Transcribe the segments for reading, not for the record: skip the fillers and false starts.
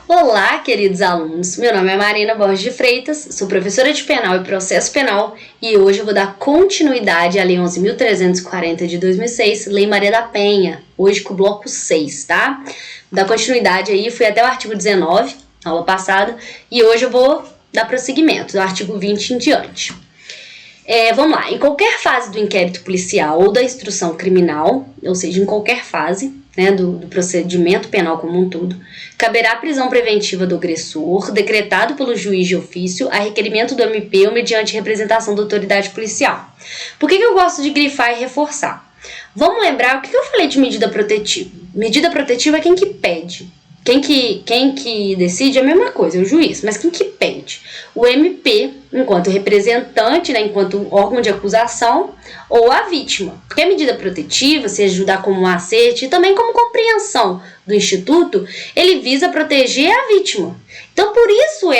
Olá, queridos alunos! Meu nome é Marina Borges de Freitas, sou professora de Penal e Processo Penal e hoje eu vou dar continuidade à Lei 11.340 de 2006, Lei Maria da Penha, hoje com o bloco 6, tá? Vou dar continuidade aí, fui até o artigo 19, aula passada, e hoje eu vou dar prosseguimento, do artigo 20 em diante. Vamos lá, em qualquer fase do inquérito policial ou da instrução criminal, ou seja, em qualquer fase, né, do procedimento penal como um todo, caberá a prisão preventiva do agressor, decretado pelo juiz de ofício, a requerimento do MP ou mediante representação da autoridade policial. Por que eu gosto de grifar e reforçar? Vamos lembrar o que eu falei de medida protetiva. Medida protetiva é quem que pede. Quem que decide é a mesma coisa, é o juiz, mas quem que pede? O MP, enquanto representante, né, enquanto órgão de acusação, ou a vítima. Porque a medida protetiva, se ajudar como um acerte e também como compreensão do Instituto, ele visa proteger a vítima. Então, por isso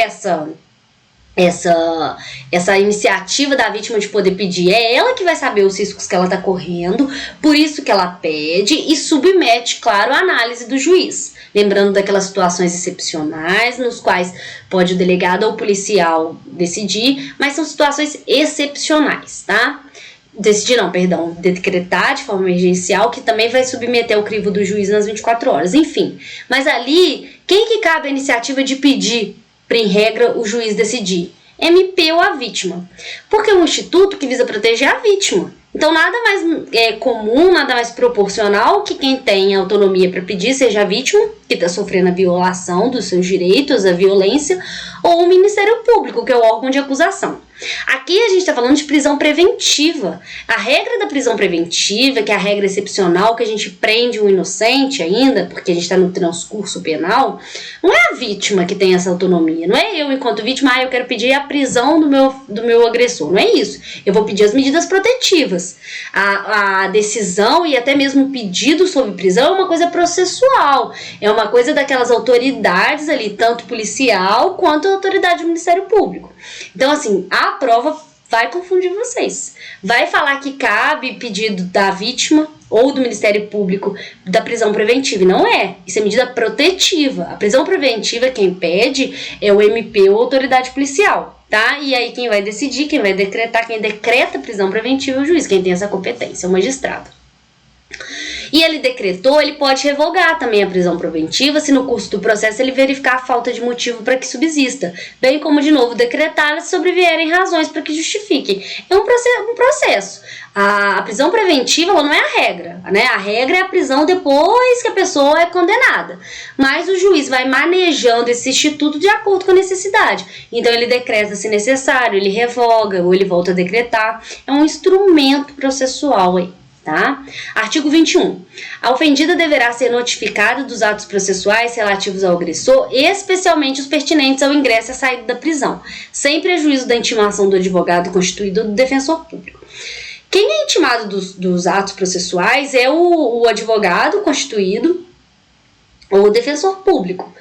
essa iniciativa da vítima de poder pedir, é ela que vai saber os riscos que ela está correndo, por isso que ela pede e submete, claro, a análise do juiz. Lembrando daquelas situações excepcionais, nos quais pode o delegado ou o policial decidir, mas são situações excepcionais, tá? Decretar de forma emergencial, que também vai submeter ao crivo do juiz nas 24 horas, enfim. Mas ali, quem que cabe a iniciativa de pedir, em regra, o juiz decidir? MP ou a vítima. Porque é um instituto que visa proteger a vítima. Então, nada mais comum, nada mais proporcional que quem tem autonomia para pedir seja a vítima, que está sofrendo a violação dos seus direitos, a violência, ou o Ministério Público, que é o órgão de acusação. Aqui a gente está falando de prisão preventiva. A regra da prisão preventiva, que é a regra excepcional, que a gente prende um inocente ainda, porque a gente está no transcurso penal, não é a vítima que tem essa autonomia. Não é eu, enquanto vítima, eu quero pedir a prisão do meu agressor. Não é isso. Eu vou pedir as medidas protetivas. A decisão e até mesmo o pedido sobre prisão é uma coisa processual. É uma coisa daquelas autoridades ali, tanto policial quanto a autoridade do Ministério Público. Então, assim, a prova vai confundir vocês. Vai falar que cabe pedido da vítima ou do Ministério Público da prisão preventiva. E não é. Isso é medida protetiva. A prisão preventiva, quem pede é o MP ou a autoridade policial, tá? E aí quem vai decidir, quem vai decretar, quem decreta a prisão preventiva é o juiz, quem tem essa competência, é o magistrado. E ele decretou, ele pode revogar também a prisão preventiva se no curso do processo ele verificar a falta de motivo para que subsista, bem como de novo decretar se sobrevierem razões para que justifiquem. É um processo. A prisão preventiva ela não é a regra, né? A regra é a prisão depois que a pessoa é condenada. Mas o juiz vai manejando esse instituto de acordo com a necessidade. Então ele decreta se necessário, ele revoga ou ele volta a decretar. É um instrumento processual aí. Tá? Artigo 21. A ofendida deverá ser notificada dos atos processuais relativos ao agressor, especialmente os pertinentes ao ingresso e à saída da prisão, sem prejuízo da intimação do advogado constituído ou do defensor público. Quem é intimado dos atos processuais é o advogado constituído ou o defensor público,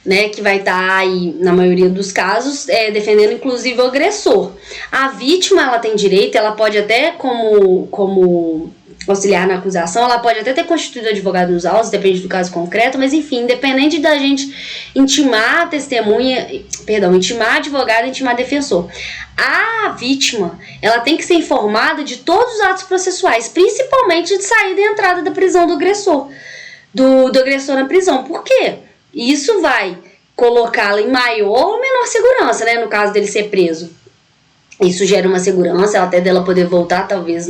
né, que vai estar aí, na maioria dos casos, defendendo inclusive o agressor. A vítima, ela tem direito, ela pode até, como auxiliar na acusação, ela pode até ter constituído advogado nos autos, depende do caso concreto, mas enfim, independente da gente intimar a testemunha, intimar advogado, intimar defensor. A vítima, ela tem que ser informada de todos os atos processuais, principalmente de saída e entrada da prisão do agressor, do agressor na prisão. Por quê? Isso vai colocá-la em maior ou menor segurança, né, no caso dele ser preso. Isso gera uma segurança, até dela poder voltar, talvez,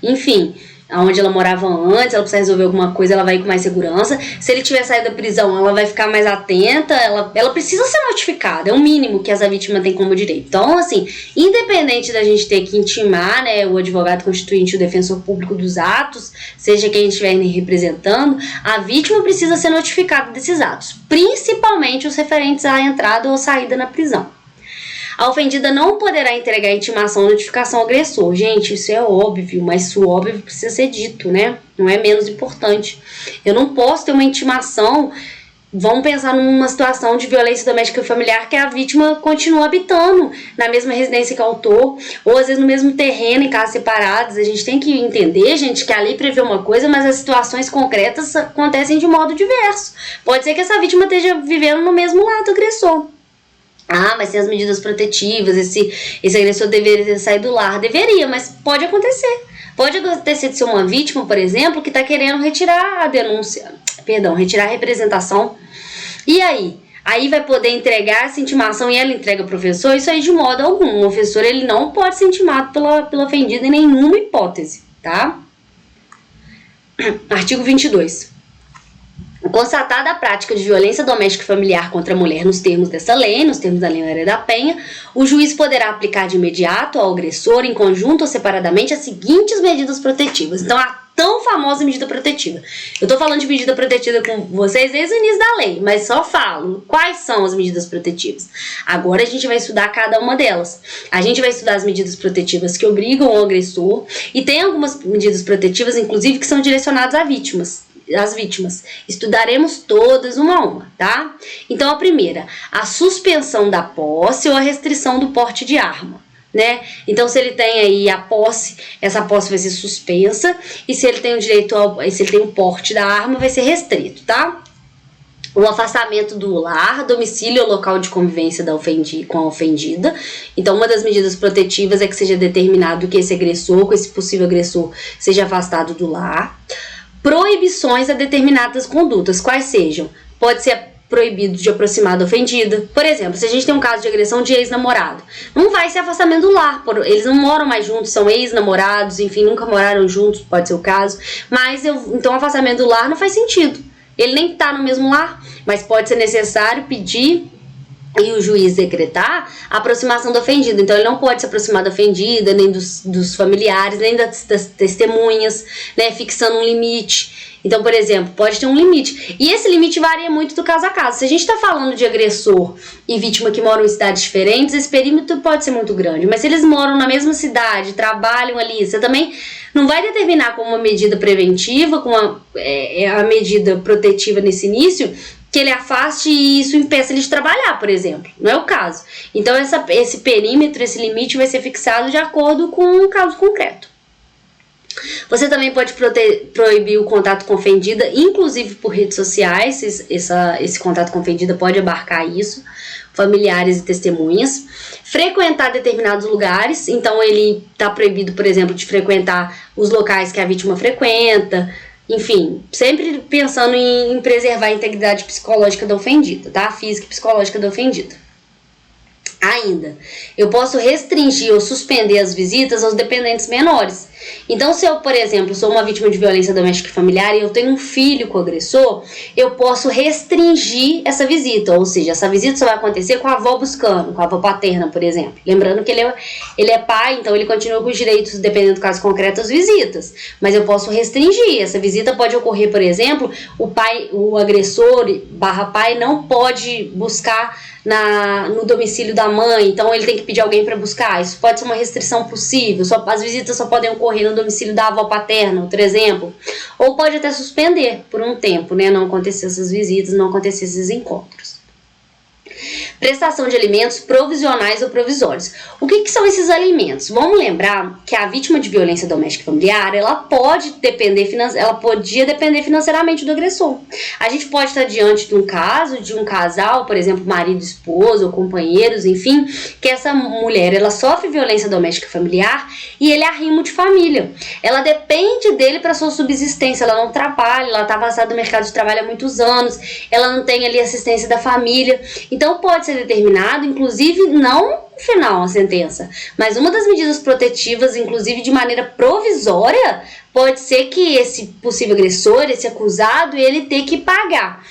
enfim, aonde ela morava antes, ela precisa resolver alguma coisa, ela vai ir com mais segurança. Se ele tiver saído da prisão, ela vai ficar mais atenta, ela precisa ser notificada, é o mínimo que essa vítima tem como direito. Então, assim, independente da gente ter que intimar, né, o advogado constituinte, o defensor público dos atos, seja quem estiver representando, a vítima precisa ser notificada desses atos, principalmente os referentes à entrada ou saída na prisão. A ofendida não poderá entregar intimação ou notificação ao agressor. Gente, isso é óbvio, mas o óbvio precisa ser dito, né? Não é menos importante. Eu não posso ter uma intimação vamos pensar numa situação de violência doméstica e familiar que a vítima continua habitando na mesma residência que o autor, ou às vezes no mesmo terreno, em casas separadas. A gente tem que entender, gente, que a lei prevê uma coisa, mas as situações concretas acontecem de modo diverso. Pode ser que essa vítima esteja vivendo no mesmo lado do agressor. Ah, mas tem as medidas protetivas, esse agressor deveria ter saído do lar. Deveria, mas pode acontecer. Pode acontecer de ser uma vítima, por exemplo, que está querendo retirar a denúncia, retirar a representação. E aí? Aí vai poder entregar essa intimação e ela entrega ao professor? Isso aí de modo algum. O ofensor, ele não pode ser intimado pelo ofendido em nenhuma hipótese, tá? Artigo 22. Constatada a prática de violência doméstica e familiar contra a mulher nos termos dessa lei, nos termos da Lei Maria da Penha, o juiz poderá aplicar de imediato ao agressor, em conjunto ou separadamente, as seguintes medidas protetivas. Então, a tão famosa medida protetiva. Eu tô falando de medida protetiva com vocês desde o início da lei, mas só falo quais são as medidas protetivas. Agora a gente vai estudar cada uma delas. A gente vai estudar as medidas protetivas que obrigam o agressor, e tem algumas medidas protetivas, inclusive, que são direcionadas a vítimas. As vítimas. Estudaremos todas uma a uma, tá? Então, a primeira, a suspensão da posse ou a restrição do porte de arma, né? Então, se ele tem aí a posse, essa posse vai ser suspensa, e se ele tem o direito se ele tem o porte da arma, vai ser restrito, tá? O afastamento do lar, domicílio ou local de convivência com a ofendida. Então, uma das medidas protetivas é que seja determinado que esse agressor, que esse possível agressor, seja afastado do lar. Proibições a determinadas condutas, quais sejam? Pode ser proibido de aproximar da ofendida. Por exemplo, se a gente tem um caso de agressão de ex-namorado, não vai ser afastamento do lar, eles não moram mais juntos, são ex-namorados, enfim, nunca moraram juntos, pode ser o caso, mas então o afastamento do lar não faz sentido. Ele nem está no mesmo lar, mas pode ser necessário pedir e o juiz decretar a aproximação do ofendido. Então, ele não pode se aproximar da ofendida, nem dos familiares, nem das testemunhas, né, fixando um limite. Então, por exemplo, pode ter um limite. E esse limite varia muito do caso a caso. Se a gente está falando de agressor e vítima que moram em cidades diferentes, esse perímetro pode ser muito grande. Mas se eles moram na mesma cidade, trabalham ali, você também não vai determinar como uma medida preventiva, como a medida protetiva nesse início, que ele afaste e isso impeça ele de trabalhar, por exemplo. Não é o caso. Então, esse perímetro, esse limite vai ser fixado de acordo com um caso concreto. Você também pode proibir o contato com a ofendida, inclusive por redes sociais. Esse contato com a ofendida pode abarcar isso, familiares e testemunhas. Frequentar determinados lugares. Então, ele está proibido, por exemplo, de frequentar os locais que a vítima frequenta. Enfim, sempre pensando em preservar a integridade psicológica da ofendida, tá? Física e psicológica da ofendida. Ainda, eu posso restringir ou suspender as visitas aos dependentes menores. Então, se eu, por exemplo, sou uma vítima de violência doméstica e familiar e eu tenho um filho com o agressor, eu posso restringir essa visita. Ou seja, essa visita só vai acontecer com a avó buscando, com a avó paterna, por exemplo. Lembrando que ele é pai, então ele continua com os direitos, dependendo do caso concreto, das visitas. Mas eu posso restringir. Essa visita pode ocorrer, por exemplo, o agressor / pai não pode buscar no domicílio da mãe, então ele tem que pedir alguém para buscar. Isso pode ser uma restrição possível. As visitas só podem ocorrer no domicílio da avó paterna, por exemplo. Ou pode até suspender por um tempo, né? Não acontecer essas visitas, não acontecer esses encontros. Prestação de alimentos provisionais ou provisórios. O que são esses alimentos? Vamos lembrar que a vítima de violência doméstica e familiar, ela podia depender financeiramente do agressor. A gente pode estar diante de um caso, de um casal, por exemplo, marido, esposa ou companheiros, enfim, que essa mulher, ela sofre violência doméstica e familiar e ele é arrimo de família. Ela depende dele para sua subsistência, ela não trabalha, ela está afastada do mercado de trabalho há muitos anos, ela não tem ali assistência da família. Então, pode ser determinado, inclusive, não no final a sentença, mas uma das medidas protetivas, inclusive de maneira provisória, pode ser que esse possível agressor, esse acusado, ele tenha que pagar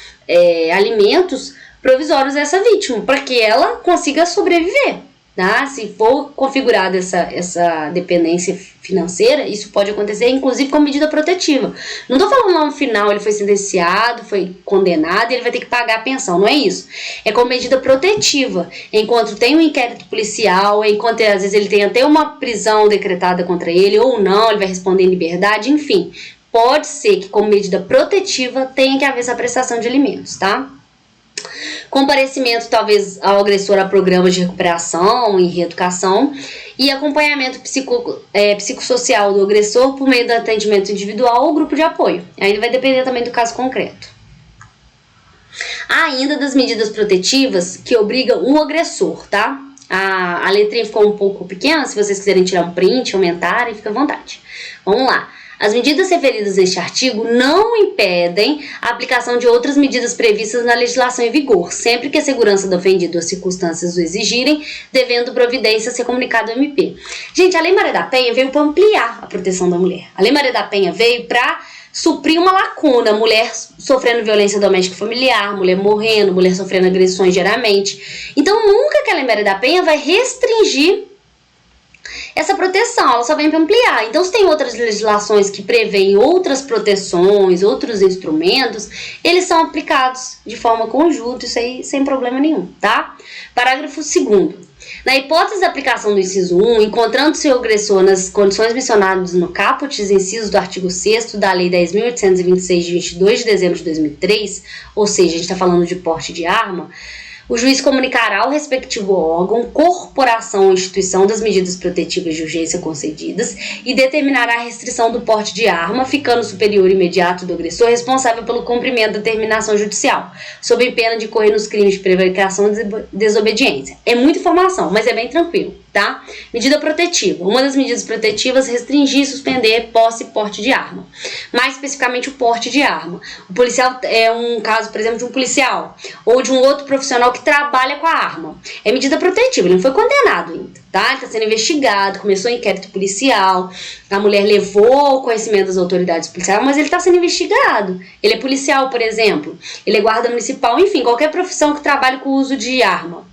alimentos provisórios a essa vítima, para que ela consiga sobreviver. Tá? Se for configurada essa dependência financeira, isso pode acontecer, inclusive com medida protetiva. Não estou falando lá no final, ele foi sentenciado, foi condenado e ele vai ter que pagar a pensão, não é isso. É com medida protetiva, enquanto tem um inquérito policial, enquanto às vezes ele tem até uma prisão decretada contra ele, ou não, ele vai responder em liberdade, enfim. Pode ser que como medida protetiva tenha que haver essa prestação de alimentos, tá? comparecimento talvez ao agressor a programas de recuperação e reeducação e acompanhamento psicossocial do agressor por meio do atendimento individual ou grupo de apoio. Aí vai depender também do caso concreto. Há ainda das medidas protetivas que obrigam o agressor, tá? A letrinha ficou um pouco pequena, se vocês quiserem tirar um print, aumentarem, fica à vontade. Vamos lá. As medidas referidas neste artigo não impedem a aplicação de outras medidas previstas na legislação em vigor, sempre que a segurança do ofendido ou as circunstâncias o exigirem, devendo providência ser comunicado ao MP. Gente, a Lei Maria da Penha veio para ampliar a proteção da mulher. A Lei Maria da Penha veio para suprir uma lacuna, mulher sofrendo violência doméstica e familiar, mulher morrendo, mulher sofrendo agressões diariamente. Então, nunca que a Lei Maria da Penha vai restringir essa proteção, ela só vem para ampliar. Então, se tem outras legislações que prevêem outras proteções, outros instrumentos, eles são aplicados de forma conjunta, isso aí sem problema nenhum, tá? Parágrafo 2º. Na hipótese da aplicação do inciso 1, encontrando-se o agressor nas condições mencionadas no caput, inciso do artigo 6º da Lei 10.826, de 22 de dezembro de 2003, ou seja, a gente está falando de porte de arma, o juiz comunicará ao respectivo órgão, corporação ou instituição das medidas protetivas de urgência concedidas e determinará a restrição do porte de arma, ficando o superior imediato do agressor responsável pelo cumprimento da determinação judicial, sob pena de incorrer nos crimes de prevaricação e desobediência. É muita informação, mas é bem tranquilo, tá? Medida protetiva. Uma das medidas protetivas é restringir e suspender posse e porte de arma. Mais especificamente o porte de arma. O policial é um caso, por exemplo, de um policial ou de um outro profissional que trabalha com a arma. É medida protetiva, ele não foi condenado ainda, tá? Ele está sendo investigado, começou o inquérito policial, a mulher levou o conhecimento das autoridades policiais, mas ele está sendo investigado. Ele é policial, por exemplo, ele é guarda municipal, enfim, qualquer profissão que trabalhe com o uso de arma.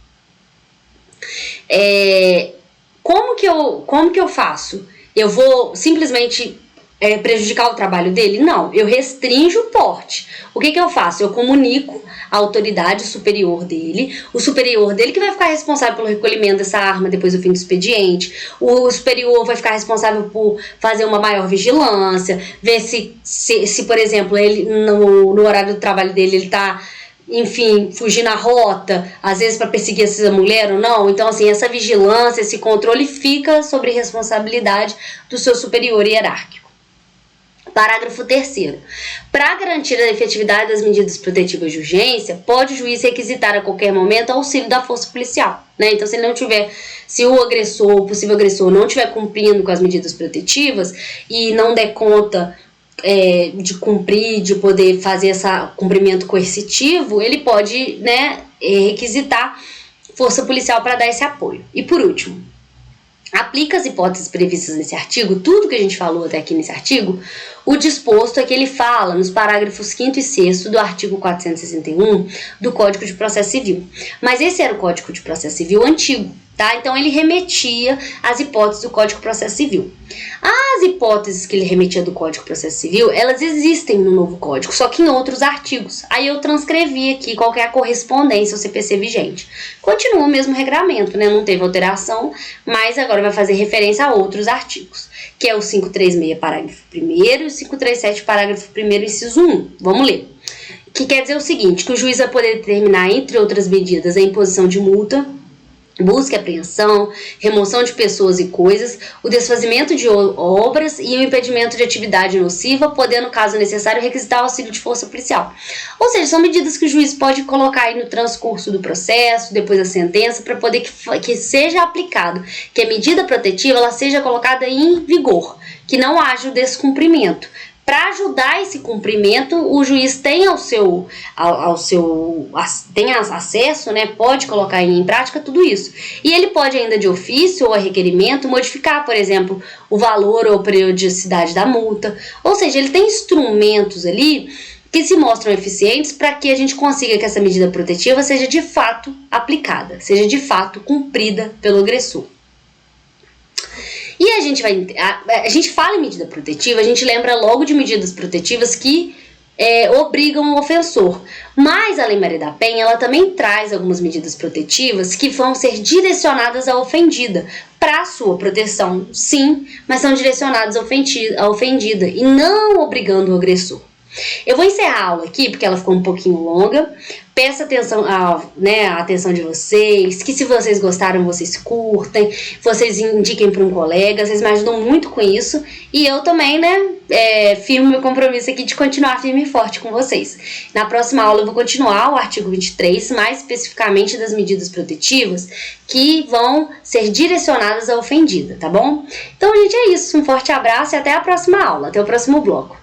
Como que eu faço? Eu vou simplesmente prejudicar o trabalho dele? Não, eu restringo o porte. O que eu faço? Eu comunico a autoridade superior dele, o superior dele que vai ficar responsável pelo recolhimento dessa arma depois do fim do expediente, o superior vai ficar responsável por fazer uma maior vigilância, ver se por exemplo, ele no horário do trabalho dele ele está, enfim, fugir na rota, às vezes para perseguir essa mulher ou não. Então, assim, essa vigilância, esse controle fica sobre responsabilidade do seu superior hierárquico. Parágrafo 3º. Para garantir a efetividade das medidas protetivas de urgência, pode o juiz requisitar a qualquer momento auxílio da força policial, né? Então, se o agressor, o possível agressor, não estiver cumprindo com as medidas protetivas e não der conta de cumprir, de poder fazer esse cumprimento coercitivo, ele pode, né, requisitar força policial para dar esse apoio. E por último, aplica as hipóteses previstas nesse artigo, tudo que a gente falou até aqui nesse artigo, o disposto é que ele fala nos parágrafos 5º e 6º do artigo 461 do Código de Processo Civil. Mas esse era o Código de Processo Civil antigo, tá? Então ele remetia às hipóteses do Código de Processo Civil. As hipóteses que ele remetia do Código de Processo Civil, elas existem no novo Código, só que em outros artigos. Aí eu transcrevi aqui qual que é a correspondência ao CPC vigente. Continua o mesmo regramento, né? Não teve alteração, mas agora vai fazer referência a outros artigos, que é o 536, parágrafo 1º, e o 537, parágrafo 1º, inciso 1. Vamos ler. Que quer dizer o seguinte, que o juiz vai poder determinar, entre outras medidas, a imposição de multa, busca e apreensão, remoção de pessoas e coisas, o desfazimento de obras e o impedimento de atividade nociva, podendo, caso necessário, requisitar o auxílio de força policial. Ou seja, são medidas que o juiz pode colocar aí no transcurso do processo, depois da sentença, para poder que seja aplicado, que a medida protetiva ela seja colocada em vigor, que não haja o descumprimento. Para ajudar esse cumprimento, o juiz tem tem acesso, né, pode colocar em prática tudo isso. E ele pode ainda de ofício ou a requerimento modificar, por exemplo, o valor ou periodicidade da multa. Ou seja, ele tem instrumentos ali que se mostram eficientes para que a gente consiga que essa medida protetiva seja de fato aplicada, seja de fato cumprida pelo agressor. E a gente fala em medida protetiva, a gente lembra logo de medidas protetivas que obrigam o ofensor. Mas a Lei Maria da Penha, ela também traz algumas medidas protetivas que vão ser direcionadas à ofendida, para a sua proteção, sim, mas são direcionadas à ofendida e não obrigando o agressor. Eu vou encerrar a aula aqui, porque ela ficou um pouquinho longa. Peço atenção, a atenção de vocês, que se vocês gostaram, vocês curtem, vocês indiquem para um colega, vocês me ajudam muito com isso. E eu também, firmo meu compromisso aqui de continuar firme e forte com vocês. Na próxima aula eu vou continuar o artigo 23, mais especificamente das medidas protetivas que vão ser direcionadas à ofendida, tá bom? Então, gente, é isso. Um forte abraço e até a próxima aula, até o próximo bloco.